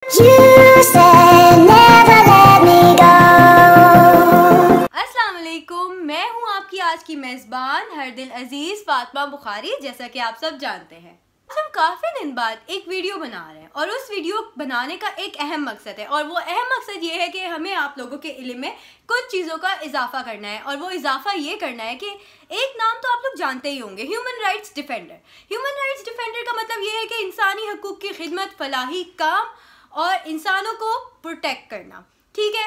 अस्सलाम वालेकुम, मैं हूँ आपकी आज की मेज़बान हरदिल अजीज़ फातिमा बुखारी। जैसा कि आप सब जानते हैं, हम काफ़ी दिन बाद एक वीडियो बना रहे हैं और उस वीडियो बनाने का एक अहम मकसद है, और वो अहम मकसद ये है कि हमें आप लोगों के इल्म में कुछ चीज़ों का इजाफा करना है। और वो इजाफा ये करना है कि एक नाम तो आप लोग जानते ही होंगे, human rights defender. Human rights defender का मतलब ये है कि इंसानी हकूक़ की खिदमत, फलाही काम और इंसानों को प्रोटेक्ट करना। ठीक है,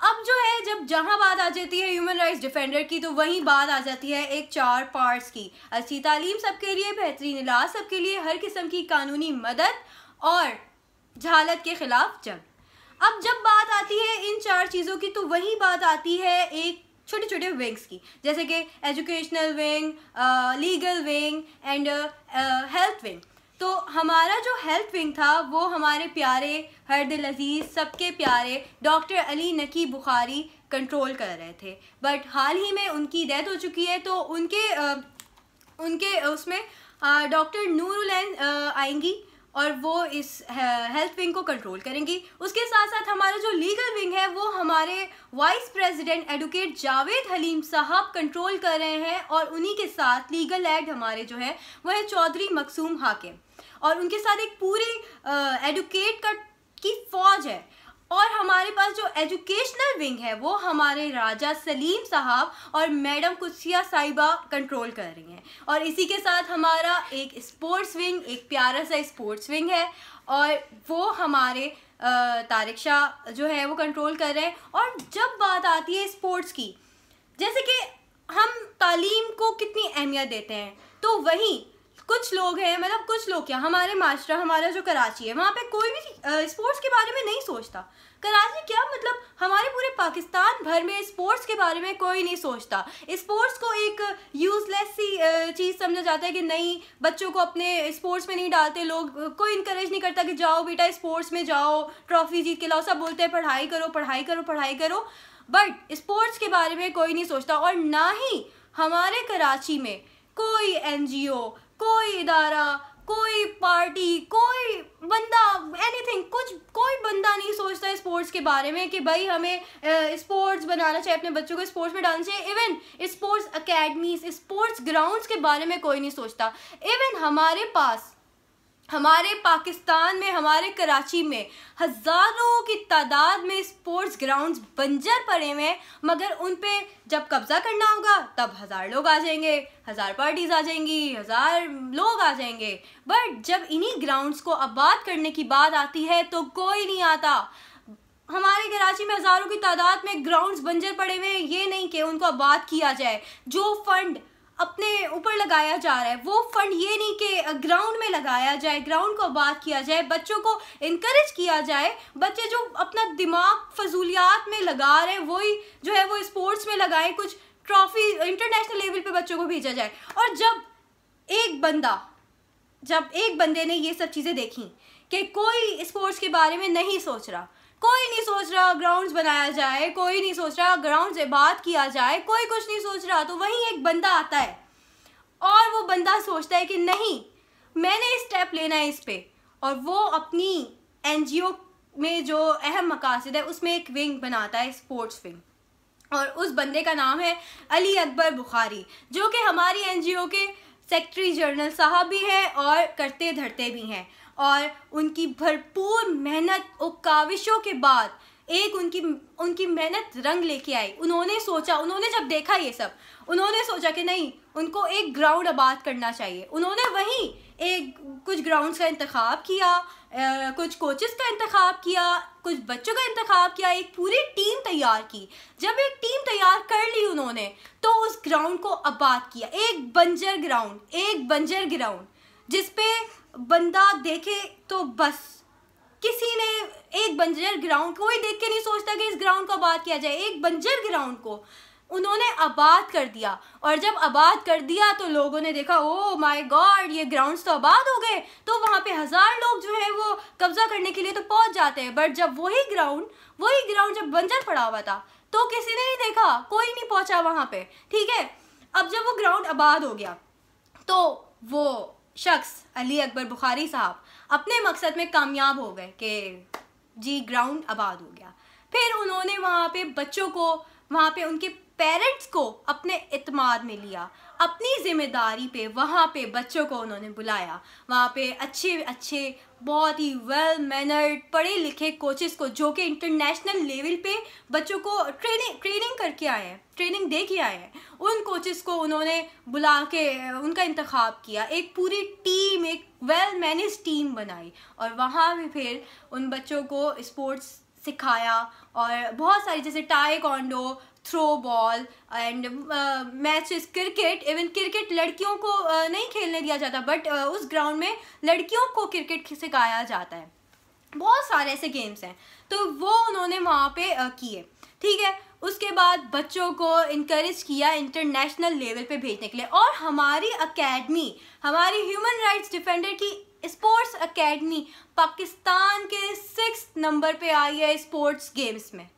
अब जो है जब जहाँ बात आ जाती है ह्यूमन राइट्स डिफेंडर की, तो वहीं बात आ जाती है एक 4 पार्ट्स की। अच्छी तालीम सबके लिए, बेहतरीन इलाज सबके लिए, हर किस्म की कानूनी मदद और जहालत के खिलाफ जंग। अब जब बात आती है इन 4 चीज़ों की, तो वहीं बात आती है एक छोटे छोटे विंग्स की, जैसे कि educational wing, legal wing and health wing. तो हमारा जो हेल्थ विंग था वो हमारे प्यारे हरदिल अजीज़ सबके प्यारे डॉक्टर अली नकी बुखारी कंट्रोल कर रहे थे। बट हाल ही में उनकी डेथ हो चुकी है, तो उनके उसमें डॉक्टर नूरुल आएंगी और वो इस हेल्थ विंग को कंट्रोल करेंगी। उसके साथ साथ हमारा जो लीगल विंग है वो हमारे vice president advocate Javed Halim Sahab control कर रहे हैं, और उन्हीं के साथ लीगल एड हमारे जो है वो है चौधरी मकसूम हाकिम, और उनके साथ एक पूरी एडवोकेट की फौज है। और हमारे पास जो एजुकेशनल विंग है वो हमारे राजा सलीम साहब और मैडम कुत्सिया साहिबा कंट्रोल कर रही हैं। और इसी के साथ हमारा एक स्पोर्ट्स विंग, एक प्यारा सा स्पोर्ट्स विंग है, और वो हमारे तारिक शाह जो है वो कंट्रोल कर रहे हैं। और जब बात आती है स्पोर्ट्स की, जैसे कि हम तालीम को कितनी अहमियत देते हैं, तो वहीं कुछ लोग हैं, मतलब कुछ लोग क्या, हमारे माशरा, हमारा जो कराची है, वहाँ पे कोई भी स्पोर्ट्स के बारे में नहीं सोचता। कराची क्या, मतलब हमारे पूरे पाकिस्तान भर में स्पोर्ट्स के बारे में कोई नहीं सोचता। स्पोर्ट्स को एक यूजलेस सी चीज़ समझा जाता है कि नहीं, बच्चों को अपने स्पोर्ट्स में नहीं डालते लोग, कोई इनकरेज नहीं करता कि जाओ बेटा स्पोर्ट्स में जाओ, ट्रॉफी जीत के लाओ। सब बोलते हैं पढ़ाई करो पढ़ाई करो पढ़ाई करो, बट स्पोर्ट्स के बारे में कोई नहीं सोचता। और ना ही हमारे कराची में कोई NGO, कोई इदारा, कोई पार्टी, कोई बंदा, एनीथिंग, कोई बंदा नहीं सोचता स्पोर्ट्स के बारे में कि भाई हमें स्पोर्ट्स बनाना चाहिए, अपने बच्चों को स्पोर्ट्स में डालना चाहिए। Even sports academies, sports grounds के बारे में कोई नहीं सोचता। इवन हमारे पाकिस्तान में, हमारे कराची में हज़ारों की तादाद में स्पोर्ट्स ग्राउंड्स बंजर पड़े हुए हैं, मगर उन पे जब कब्ज़ा करना होगा तब 1000 लोग आ जाएंगे, 1000 पार्टीज आ जाएंगी, 1000 लोग आ जाएंगे। बट जब इन्हीं ग्राउंड्स को आबाद करने की बात आती है तो कोई नहीं आता। हमारे कराची में हज़ारों की तादाद में ग्राउंड्स बंजर पड़े हुए हैं, ये नहीं कि उनको आबाद किया जाए। जो फंड अपने ऊपर लगाया जा रहा है वो फंड ये नहीं कि ग्राउंड में लगाया जाए, ग्राउंड को आबाद किया जाए, बच्चों को इनकरेज किया जाए। बच्चे जो अपना दिमाग फजूलियात में लगा रहे हैं वही जो है वो स्पोर्ट्स में लगाएं, कुछ ट्रॉफी इंटरनेशनल लेवल पे बच्चों को भेजा जाए। और जब एक बंदे ने ये सब चीज़ें देखी कि कोई स्पोर्ट्स के बारे में नहीं सोच रहा, कोई नहीं सोच रहा ग्राउंड्स बनाया जाए, कोई नहीं सोच रहा ग्राउंड्स आबाद किया जाए, कोई कुछ नहीं सोच रहा, तो वहीं एक बंदा आता है और वो बंदा सोचता है कि नहीं, मैंने स्टेप लेना है इस पे। और वो अपनी NGO में जो अहम मकासद है उसमें एक विंग बनाता है, स्पोर्ट्स विंग, और उस बंदे का नाम है अली अकबर बुखारी, जो कि हमारी NGO के सेक्रेटरी जनरल साहब भी हैं और करते धरते भी हैं। और उनकी भरपूर मेहनत और काविशों के बाद एक उनकी मेहनत रंग लेके आई। उन्होंने जब देखा ये सब, उन्होंने सोचा कि नहीं, उनको एक ग्राउंड आबाद करना चाहिए। उन्होंने वहीं कुछ ग्राउंड्स का इंतखाब किया, कुछ कोचेस का इंतखाब किया, कुछ बच्चों का इंतखाब किया, एक पूरी टीम तैयार की। जब एक टीम तैयार कर ली उन्होंने, तो उस ग्राउंड को आबाद किया। एक बंजर ग्राउंड जिसपे बंदा देखे तो बस, किसी ने एक बंजर ग्राउंड, कोई देख के नहीं सोचता कि इस ग्राउंड को आबाद किया जाए। एक बंजर ग्राउंड को उन्होंने आबाद कर दिया, और जब आबाद कर दिया तो लोगों ने देखा, ओह माय गॉड, ये ग्राउंड्स तो आबाद हो गए। तो वहाँ पे 1000 लोग जो है वो कब्जा करने के लिए तो पहुँच जाते हैं, बट जब वही ग्राउंड जब बंजर पड़ा हुआ था तो किसी ने नहीं देखा, कोई नहीं पहुँचा वहाँ पे। ठीक है, अब जब वो ग्राउंड आबाद हो गया तो वो शख्स अली अकबर बुखारी साहब अपने मकसद में कामयाब हो गए कि जी ग्राउंड आबाद हो गया। फिर उन्होंने वहाँ पे बच्चों को, वहाँ पे उनके पेरेंट्स को अपने इत्माद में लिया, अपनी ज़िम्मेदारी पे वहाँ पे बच्चों को उन्होंने बुलाया। वहाँ पे अच्छे अच्छे बहुत ही वेल मैनर्ड पढ़े लिखे कोचेस को, जो कि इंटरनेशनल लेवल पे बच्चों को ट्रेनिंग करके आए हैं, ट्रेनिंग दे के आए हैं, उन कोचेस को उन्होंने बुला के उनका इंतखाब किया। एक पूरी टीम, एक वेल मैनेज टीम बनाई और वहाँ भी फिर उन बच्चों को स्पोर्ट्स सिखाया और बहुत सारी, जैसे taekwondo, throw ball and matches, cricket. Even cricket लड़कियों को नहीं खेलने दिया जाता, बट उस ग्राउंड में लड़कियों को क्रिकेट सिखाया जाता है। बहुत सारे ऐसे गेम्स हैं, तो वो उन्होंने वहाँ पे किए। ठीक है, उसके बाद बच्चों को इनकरेज किया इंटरनेशनल लेवल पे भेजने के लिए। और हमारी अकेडमी, हमारी ह्यूमन राइट्स डिफेंडर की स्पोर्ट्स अकेडमी पाकिस्तान के 6 नंबर पे आई है स्पोर्ट्स गेम्स में।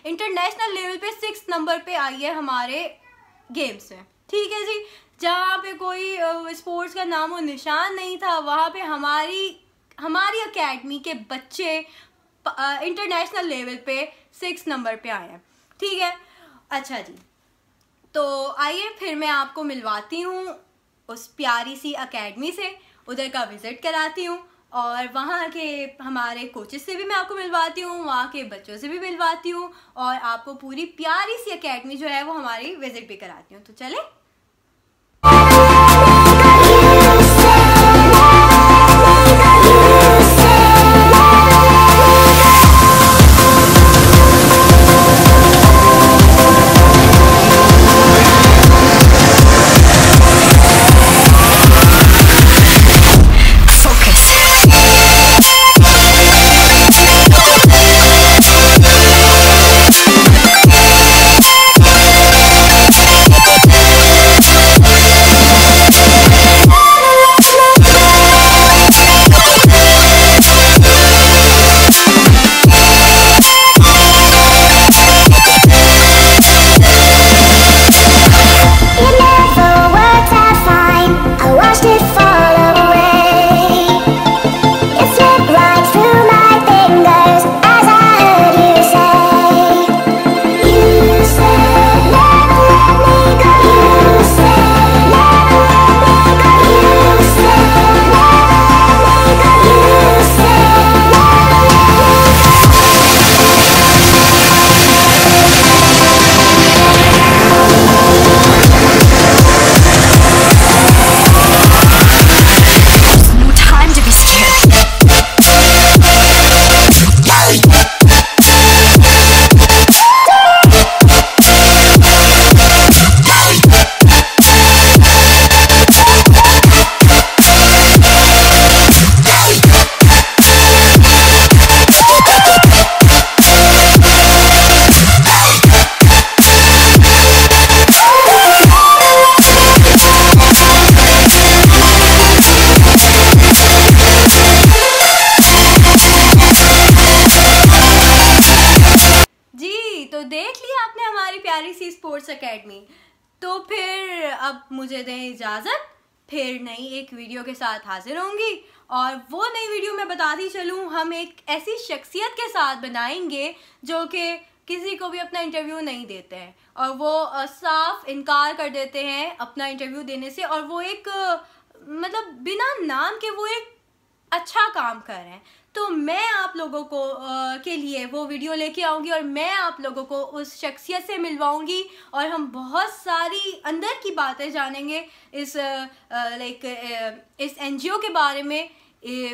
इंटरनेशनल लेवल पे 6 नंबर पे आई है हमारे गेम्स में। ठीक है जी, जहाँ पे कोई स्पोर्ट्स का नाम और निशान नहीं था, वहाँ पे हमारी अकेडमी के बच्चे इंटरनेशनल लेवल पे 6 नंबर पे आए हैं। ठीक है, अच्छा जी, तो आइए फिर मैं आपको मिलवाती हूँ उस प्यारी सी अकेडमी से, उधर का विज़िट कराती हूँ और वहाँ के हमारे कोचेस से भी मैं आपको मिलवाती हूँ, वहाँ के बच्चों से भी मिलवाती हूँ और आपको पूरी प्यारी सी अकेडमी जो है वो हमारी विज़िट भी कराती हूँ। तो चले। तो देख लिया आपने हमारी प्यारी सी स्पोर्ट्स एकेडमी। तो फिर अब मुझे दें इजाज़त, फिर नई एक वीडियो के साथ हाजिर होंगी। और वो नई वीडियो मैं बताती चलूँ, हम एक ऐसी शख्सियत के साथ बनाएंगे जो कि किसी को भी अपना इंटरव्यू नहीं देते हैं और वो साफ इनकार कर देते हैं अपना इंटरव्यू देने से, और वो एक मतलब बिना नाम के वो एक अच्छा काम कर रहे हैं। तो मैं आप लोगों को के लिए वो वीडियो लेके आऊँगी और मैं आप लोगों को उस शख्सियत से मिलवाऊँगी और हम बहुत सारी अंदर की बातें जानेंगे इस इस NGO के बारे में,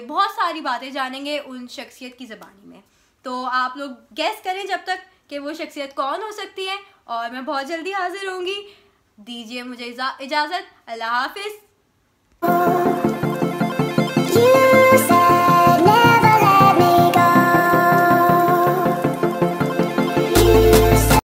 बहुत सारी बातें जानेंगे उन शख्सियत की ज़बानी में। तो आप लोग गैस करें जब तक कि वो शख्सियत कौन हो सकती है, और मैं बहुत जल्दी हाजिर होंगी। दीजिए मुझे इजाज़त। अल्लाह हाफिज़।